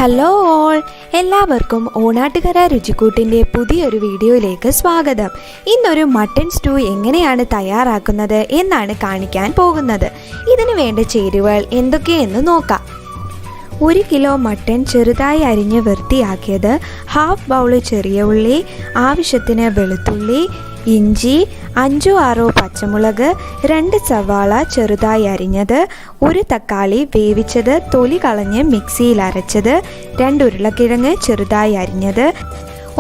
Hello all, എല്ലാവർക്കും ഓണാട്ടുകര രുചിക്കൂട്ടിൻ്റെ പുതിയൊരു വീഡിയോയിലേക്ക് സ്വാഗതം. ഇന്നൊരു മട്ടൺ സ്റ്റൂ എങ്ങനെയാണ് തയ്യാറാക്കുന്നത് എന്നാണ് കാണിക്കാൻ പോകുന്നത്. ഇതിനു വേണ്ട ചേരുവകൾ എന്തൊക്കെയെന്ന് നോക്കാം. 1 കിലോ മട്ടൺ ചെറുതായി അരിഞ്ഞ് വൃത്തിയാക്കിയത്, ഹാഫ് ബൗള് ചെറിയ ഉള്ളി, ആവശ്യത്തിന് വെളുത്തുള്ളി, ഇഞ്ചി, 5-6 പച്ചമുളക്, 2 സവാള ചെറുതായി അരിഞ്ഞത്, 1 തക്കാളി വേവിച്ചത് തൊലി കളഞ്ഞ് മിക്സിയിൽ അരച്ചത്, 2 ഉരുളക്കിഴങ്ങ് ചെറുതായി അരിഞ്ഞത്,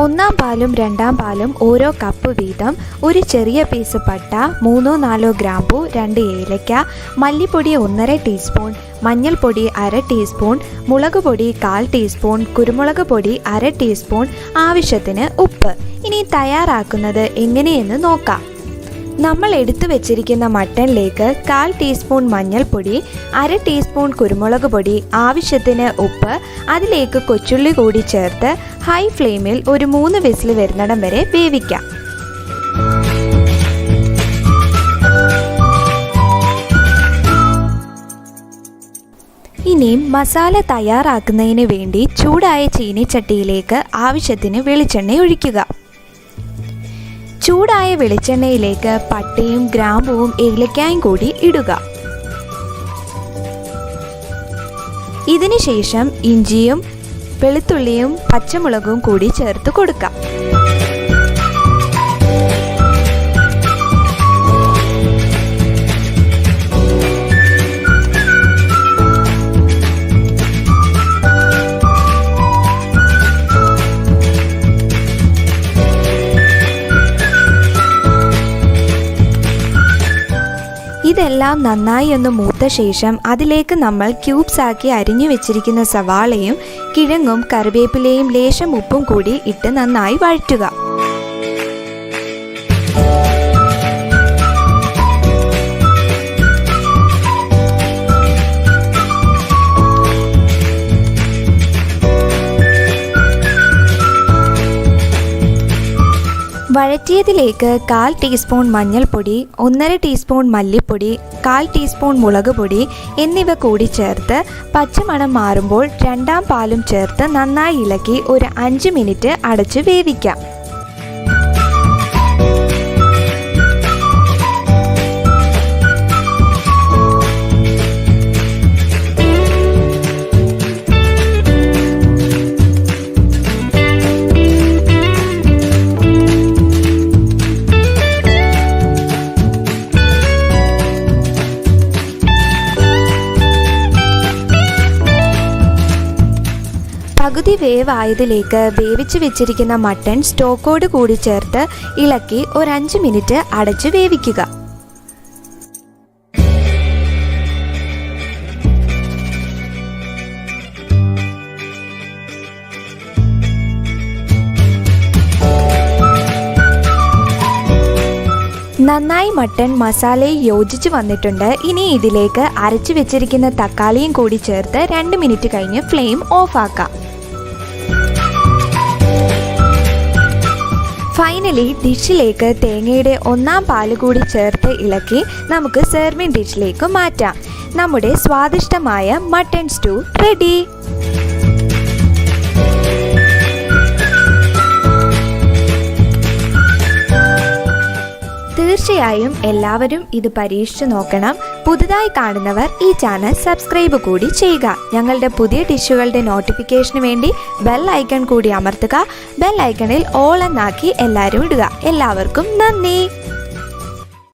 1-ാം പാലും 2-ാം പാലും ഓരോ കപ്പ് വീതം, 1 ചെറിയ പീസ് പട്ട, 3-4 ഗ്രാമ്പൂ, 2 ഏലക്ക, മല്ലിപ്പൊടി 1/2 ടീസ്പൂൺ, മഞ്ഞൾപ്പൊടി 1/2 ടീസ്പൂൺ, മുളക് പൊടി 1/4 ടീസ്പൂൺ, കുരുമുളക് പൊടി 1/2 ടീസ്പൂൺ, ആവശ്യത്തിന് ഉപ്പ്. ഇനി തയ്യാറാക്കുന്നത് എങ്ങനെയെന്ന് നോക്കാം. നമ്മൾ എടുത്തു വെച്ചിരിക്കുന്ന മട്ടണിലേക്ക് 1/4 ടീസ്പൂൺ മഞ്ഞൾപ്പൊടി, 1/2 ടീസ്പൂൺ കുരുമുളക് പൊടി, ആവശ്യത്തിന് ഉപ്പ്, അതിലേക്ക് കൊച്ചുള്ളി കൂടി ചേർത്ത് ഹൈ ഫ്ലെയിമിൽ ഒരു 3 വിസിൽ വരുന്നിടം വരെ വേവിക്കാം. ഇനി മസാല തയ്യാറാക്കുന്നതിന് വേണ്ടി ചൂടായ ചീനിച്ചട്ടിയിലേക്ക് ആവശ്യത്തിന് വെളിച്ചെണ്ണ ഒഴിക്കുക. ചൂടായ വെളിച്ചെണ്ണയിലേക്ക് പട്ടയും ഗ്രാമ്പുവും ഏലക്കായും കൂടി ഇടുക. ഇതിനുശേഷം ഇഞ്ചിയും വെളുത്തുള്ളിയും പച്ചമുളകും കൂടി ചേർത്ത് കൊടുക്കാം. ഇതെല്ലാം നന്നായി ഒന്ന് മൂത്ത ശേഷം അതിലേക്ക് നമ്മൾ ക്യൂബ്സ് ആക്കി അരിഞ്ഞു വെച്ചിരിക്കുന്ന സവാളയും കിഴങ്ങും കറിവേപ്പിലയും ലേശം ഉപ്പും കൂടി ഇട്ട് നന്നായി വഴറ്റുക. വഴറ്റിയതിലേക്ക് 1/4 ടീസ്പൂൺ മഞ്ഞൾപ്പൊടി, 1/2 ടീസ്പൂൺ മല്ലിപ്പൊടി, 1/4 ടീസ്പൂൺ മുളക് പൊടി എന്നിവ കൂടി ചേർത്ത് പച്ചമണം മാറുമ്പോൾ 2-ാം പാലും ചേർത്ത് നന്നായി ഇളക്കി ഒരു 5 മിനിറ്റ് അടച്ച് വേവിക്കാം. പകുതി വേവായതിലേക്ക് വേവിച്ച് വെച്ചിരിക്കുന്ന മട്ടൺ സ്റ്റോക്കോട് കൂടി ചേർത്ത് ഇളക്കി ഒരു 5 മിനിറ്റ് അടച്ച് വേവിക്കുക. നന്നായി മട്ടൺ മസാലയിൽ യോജിച്ച് വന്നിട്ടുണ്ട്. ഇനി ഇതിലേക്ക് അരച്ചു വെച്ചിരിക്കുന്ന തക്കാളിയും കൂടി ചേർത്ത് 2 മിനിറ്റ് കഴിഞ്ഞ് ഫ്ലെയിം ഓഫാക്കാം. ഫൈനലി ഡിഷിലേക്ക് തേങ്ങയുടെ 1-ാം പാല് കൂടി ചേർത്ത് ഇളക്കി നമുക്ക് സെർവിംഗ് ഡിഷിലേക്ക് മാറ്റാം. നമ്മുടെ സ്വാദിഷ്ടമായ മട്ടൺ സ്റ്റൂ റെഡി. തീർച്ചയായും എല്ലാവരും ഇത് പരീക്ഷിച്ചു നോക്കണം. പുതുതായി കാണുന്നവർ ഈ ചാനൽ സബ്സ്ക്രൈബ് കൂടി ചെയ്യുക. ഞങ്ങളുടെ പുതിയ ഡിഷുകളുടെ നോട്ടിഫിക്കേഷന് വേണ്ടി ബെൽ ഐക്കൺ കൂടി അമർത്തുക. ബെൽ ഐക്കണിൽ ഓൾ എന്നാക്കി എല്ലാവരും ഇടുക. എല്ലാവർക്കും നന്ദി.